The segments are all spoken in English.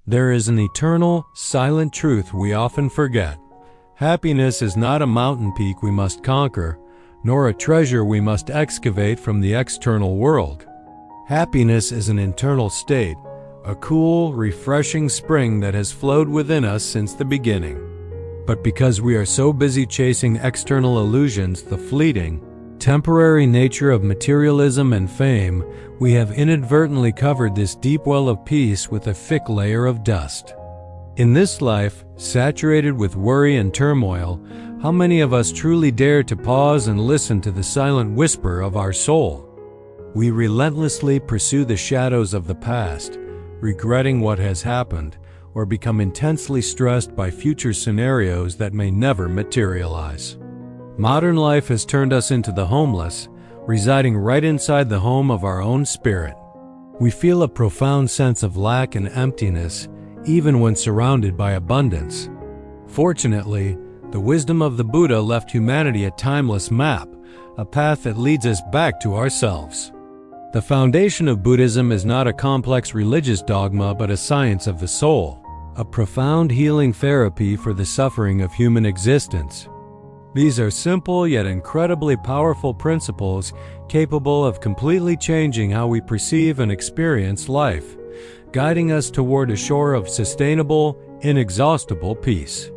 There is an eternal, silent truth we often forget. Happiness is not a mountain peak we must conquer, nor a treasure we must excavate from the external world. Happiness is an internal state, a cool, refreshing spring that has flowed within us since the beginning. But because we are so busy chasing external illusions, the fleeting, temporary nature of materialism and fame, we have inadvertently covered this deep well of peace with a thick layer of dust. In this life, saturated with worry and turmoil, how many of us truly dare to pause and listen to the silent whisper of our soul? We relentlessly pursue the shadows of the past, regretting what has happened, or become intensely stressed by future scenarios that may never materialize. Modern life has turned us into the homeless, residing right inside the home of our own spirit. We feel a profound sense of lack and emptiness, even when surrounded by abundance. Fortunately, the wisdom of the Buddha left humanity a timeless map, a path that leads us back to ourselves. The foundation of Buddhism is not a complex religious dogma but a science of the soul, a profound healing therapy for the suffering of human existence. These are simple yet incredibly powerful principles capable of completely changing how we perceive and experience life, guiding us toward a shore of sustainable, inexhaustible peace.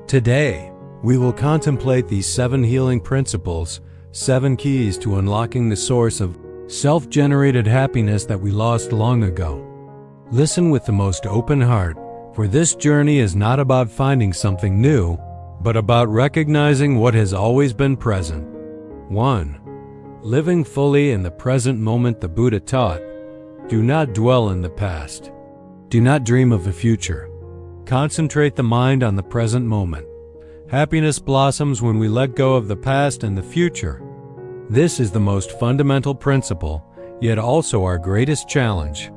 Today, we will contemplate these 7 healing principles, 7 keys to unlocking the source of self-generated happiness that we lost long ago. Listen with the most open heart, for this journey is not about finding something new, but about recognizing what has always been present. 1. Living fully in the present moment. The Buddha taught, do not dwell in the past. Do not dream of the future. Concentrate the mind on the present moment. Happiness blossoms when we let go of the past and the future. This is the most fundamental principle, yet also our greatest challenge.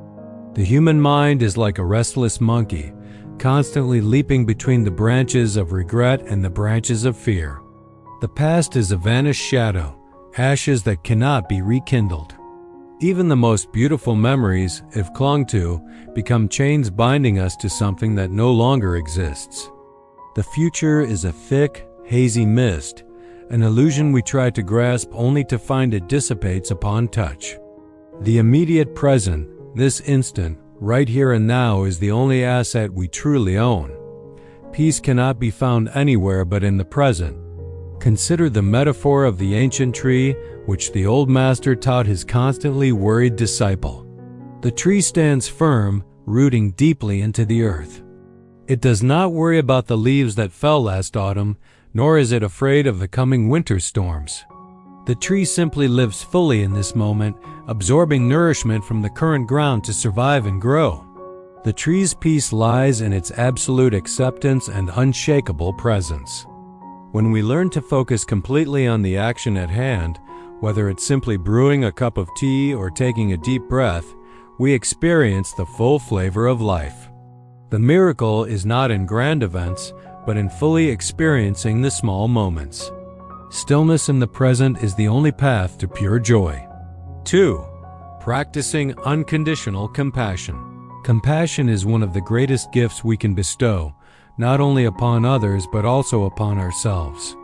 The human mind is like a restless monkey, constantly leaping between the branches of regret and the branches of fear. The past is a vanished shadow, ashes that cannot be rekindled. Even the most beautiful memories, if clung to, become chains binding us to something that no longer exists. The future is a thick, hazy mist, an illusion we try to grasp only to find it dissipates upon touch. The immediate present, this instant, right here and now, is the only asset we truly own. Peace cannot be found anywhere but in the present. Consider the metaphor of the ancient tree, which the old master taught his constantly worried disciple. The tree stands firm, rooting deeply into the earth. It does not worry about the leaves that fell last autumn, nor is it afraid of the coming winter storms. The tree simply lives fully in this moment, absorbing nourishment from the current ground to survive and grow. The tree's peace lies in its absolute acceptance and unshakable presence. When we learn to focus completely on the action at hand, whether it's simply brewing a cup of tea or taking a deep breath, we experience the full flavor of life. The miracle is not in grand events, but in fully experiencing the small moments. Stillness in the present is the only path to pure joy. 2. Practicing unconditional compassion. Compassion is one of the greatest gifts we can bestow, not only upon others but also upon ourselves.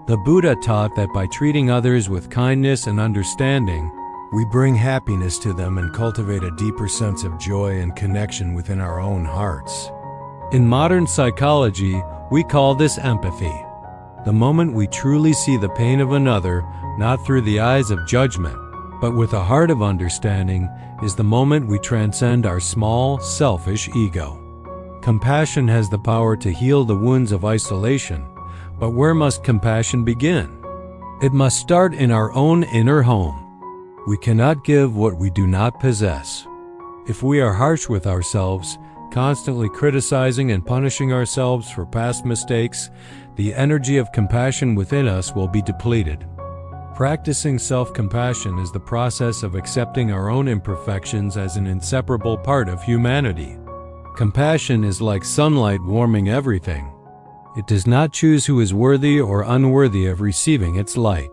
The Buddha taught that by treating others with kindness and understanding, we bring happiness to them and cultivate a deeper sense of joy and connection within our own hearts. In modern psychology, we call this empathy. The moment we truly see the pain of another, not through the eyes of judgment, but with a heart of understanding, is the moment we transcend our small, selfish ego. Compassion has the power to heal the wounds of isolation, but where must compassion begin? It must start in our own inner home. We cannot give what we do not possess. If we are harsh with ourselves, constantly criticizing and punishing ourselves for past mistakes, the energy of compassion within us will be depleted. Practicing self-compassion is the process of accepting our own imperfections as an inseparable part of humanity. Compassion is like sunlight warming everything. It does not choose who is worthy or unworthy of receiving its light.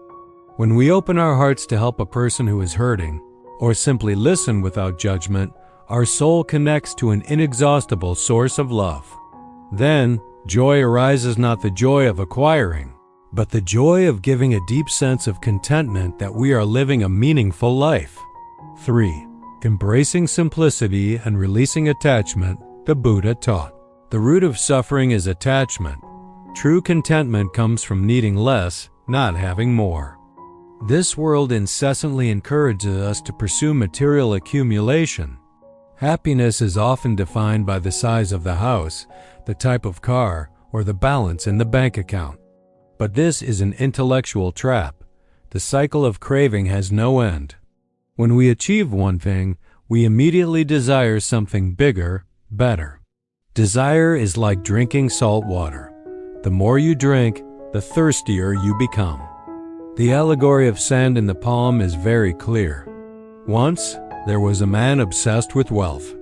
When we open our hearts to help a person who is hurting, or simply listen without judgment, our soul connects to an inexhaustible source of love. Then, joy arises, not the joy of acquiring, but the joy of giving a deep sense of contentment that we are living a meaningful life. 3. Embracing simplicity and releasing attachment, the Buddha taught. The root of suffering is attachment. True contentment comes from needing less, not having more. This world incessantly encourages us to pursue material accumulation. Happiness is often defined by the size of the house, the type of car, or the balance in the bank account. But this is an intellectual trap. The cycle of craving has no end. When we achieve one thing, we immediately desire something bigger, better. Desire is like drinking salt water. The more you drink, the thirstier you become. The allegory of sand in the palm is very clear. Once, there was a man obsessed with wealth.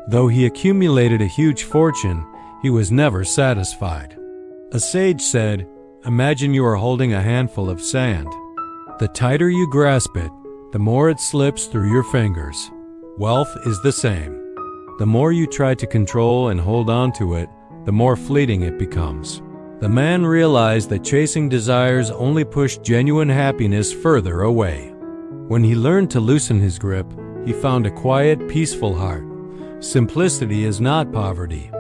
Though he accumulated a huge fortune, he was never satisfied. A sage said, "Imagine you are holding a handful of sand. The tighter you grasp it, the more it slips through your fingers. Wealth is the same. The more you try to control and hold on to it, the more fleeting it becomes." The man realized that chasing desires only pushed genuine happiness further away. When he learned to loosen his grip, he found a quiet, peaceful heart. Simplicity is not poverty.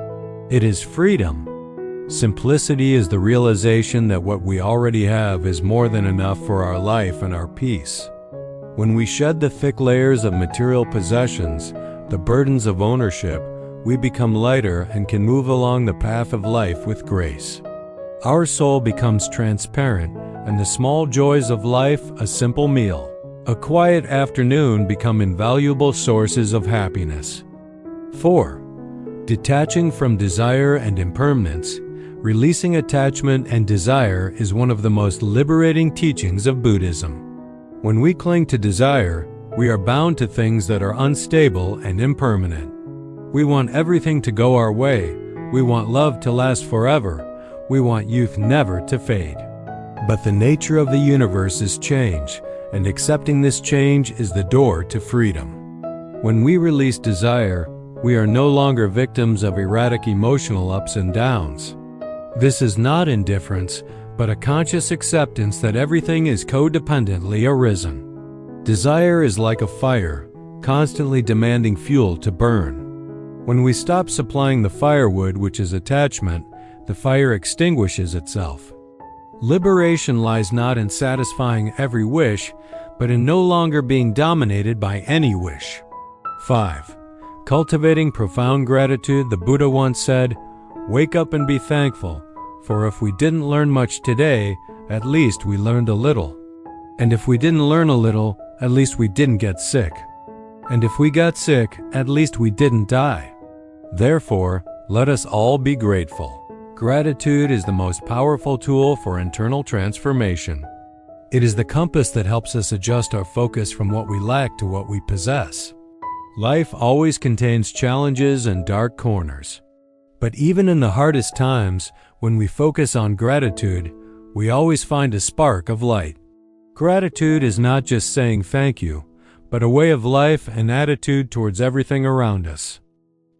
It is freedom. Simplicity is the realization that what we already have is more than enough for our life and our peace. When we shed the thick layers of material possessions, the burdens of ownership, we become lighter and can move along the path of life with grace. Our soul becomes transparent, and the small joys of life, a simple meal, a quiet afternoon, become invaluable sources of happiness. 4. Detaching from desire and impermanence, releasing attachment and desire is one of the most liberating teachings of Buddhism. When we cling to desire, we are bound to things that are unstable and impermanent. We want everything to go our way. We want love to last forever. We want youth never to fade. But the nature of the universe is change, and accepting this change is the door to freedom. When we release desire, we are no longer victims of erratic emotional ups and downs. This is not indifference, but a conscious acceptance that everything is codependently arisen. Desire is like a fire, constantly demanding fuel to burn. When we stop supplying the firewood, which is attachment, the fire extinguishes itself. Liberation lies not in satisfying every wish, but in no longer being dominated by any wish. 5. Cultivating profound gratitude, the Buddha once said, "Wake up and be thankful, for if we didn't learn much today, at least we learned a little. And if we didn't learn a little, at least we didn't get sick. And if we got sick, at least we didn't die. Therefore, let us all be grateful." Gratitude is the most powerful tool for internal transformation. It is the compass that helps us adjust our focus from what we lack to what we possess. Life always contains challenges and dark corners. But even in the hardest times, when we focus on gratitude, we always find a spark of light. Gratitude is not just saying thank you, but a way of life and attitude towards everything around us.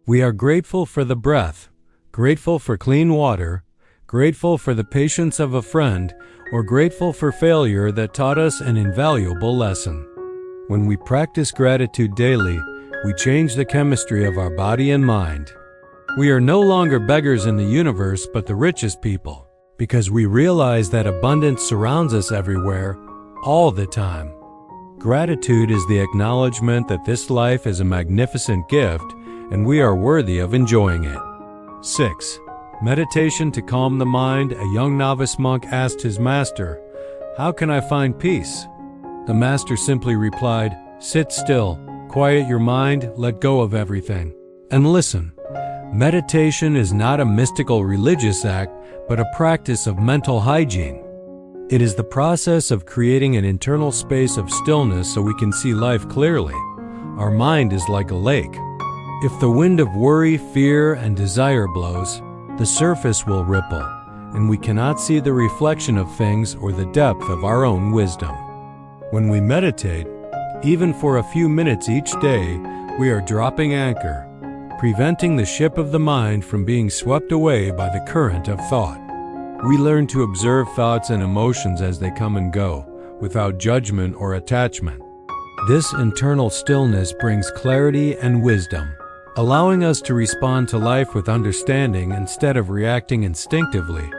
We are grateful for the breath, grateful for clean water, grateful for the patience of a friend, or grateful for failure that taught us an invaluable lesson. When we practice gratitude daily, we change the chemistry of our body and mind. We are no longer beggars in the universe, but the richest people, because we realize that abundance surrounds us everywhere, all the time. Gratitude is the acknowledgement that this life is a magnificent gift, and we are worthy of enjoying it. 6. Meditation to calm the mind. A young novice monk asked his master, "How can I find peace?" The master simply replied, "Sit still, quiet your mind, let go of everything, and listen." Meditation is not a mystical religious act, but a practice of mental hygiene. It is the process of creating an internal space of stillness so we can see life clearly. Our mind is like a lake. If the wind of worry, fear, and desire blows, the surface will ripple, and we cannot see the reflection of things or the depth of our own wisdom. When we meditate, even for a few minutes each day, We are dropping anchor, preventing the ship of the mind from being swept away by the current of thought. We learn to observe thoughts and emotions as they come and go, without judgment or attachment. This internal stillness brings clarity and wisdom, allowing us to respond to life with understanding instead of reacting instinctively.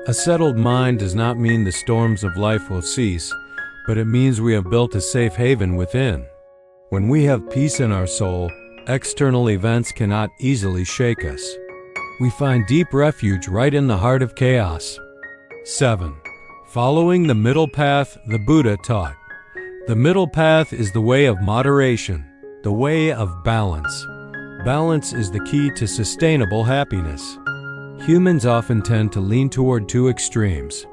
A settled mind does not mean the storms of life will cease, but it means we have built a safe haven within. When we have peace in our soul, external events cannot easily shake us. We find deep refuge right in the heart of chaos. 7. Following the middle path the Buddha taught. The middle path is the way of moderation, the way of balance. Balance is the key to sustainable happiness. Humans often tend to lean toward two extremes,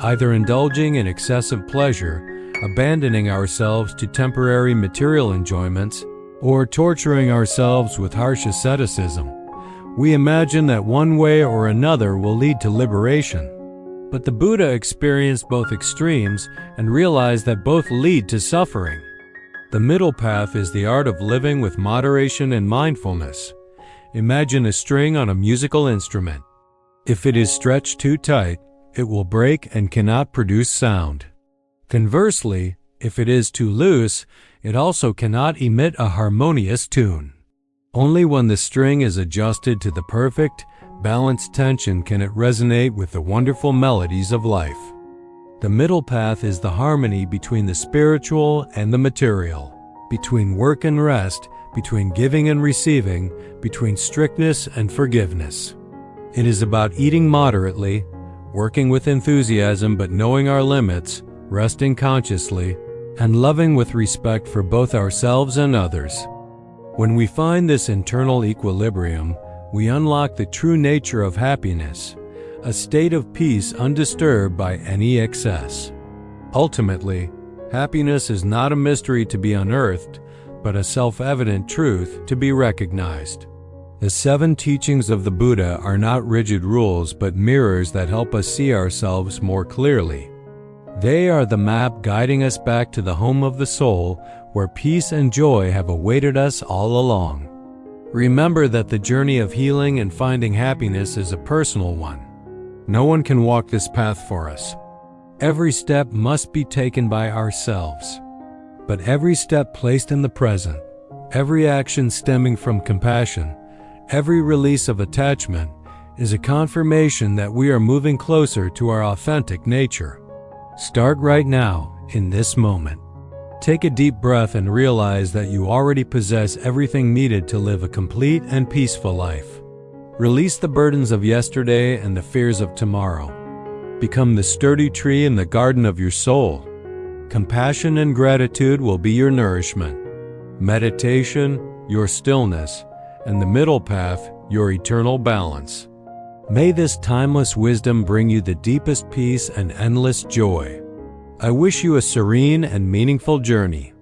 either indulging in excessive pleasure, abandoning ourselves to temporary material enjoyments, or torturing ourselves with harsh asceticism. We imagine that one way or another will lead to liberation. But the Buddha experienced both extremes and realized that both lead to suffering. The middle path is the art of living with moderation and mindfulness. Imagine a string on a musical instrument. If it is stretched too tight, it will break and cannot produce sound. Conversely, if it is too loose, it also cannot emit a harmonious tune. Only when the string is adjusted to the perfect, balanced tension can it resonate with the wonderful melodies of life. The middle path is the harmony between the spiritual and the material, between work and rest, between giving and receiving, between strictness and forgiveness. It is about eating moderately, working with enthusiasm but knowing our limits, resting consciously, and loving with respect for both ourselves and others. When we find this internal equilibrium, we unlock the true nature of happiness, a state of peace undisturbed by any excess. Ultimately, happiness is not a mystery to be unearthed, but a self-evident truth to be recognized. The 7 teachings of the Buddha are not rigid rules but mirrors that help us see ourselves more clearly. They are the map guiding us back to the home of the soul, where peace and joy have awaited us all along. Remember that the journey of healing and finding happiness is a personal one. No one can walk this path for us. Every step must be taken by ourselves. But every step placed in the present, every action stemming from compassion, every release of attachment, is a confirmation that we are moving closer to our authentic nature. Start right now, in this moment. Take a deep breath and realize that you already possess everything needed to live a complete and peaceful life. Release the burdens of yesterday and the fears of tomorrow. Become the sturdy tree in the garden of your soul. Compassion and gratitude will be your nourishment. Meditation, your stillness, and the middle path, your eternal balance. May this timeless wisdom bring you the deepest peace and endless joy. I wish you a serene and meaningful journey.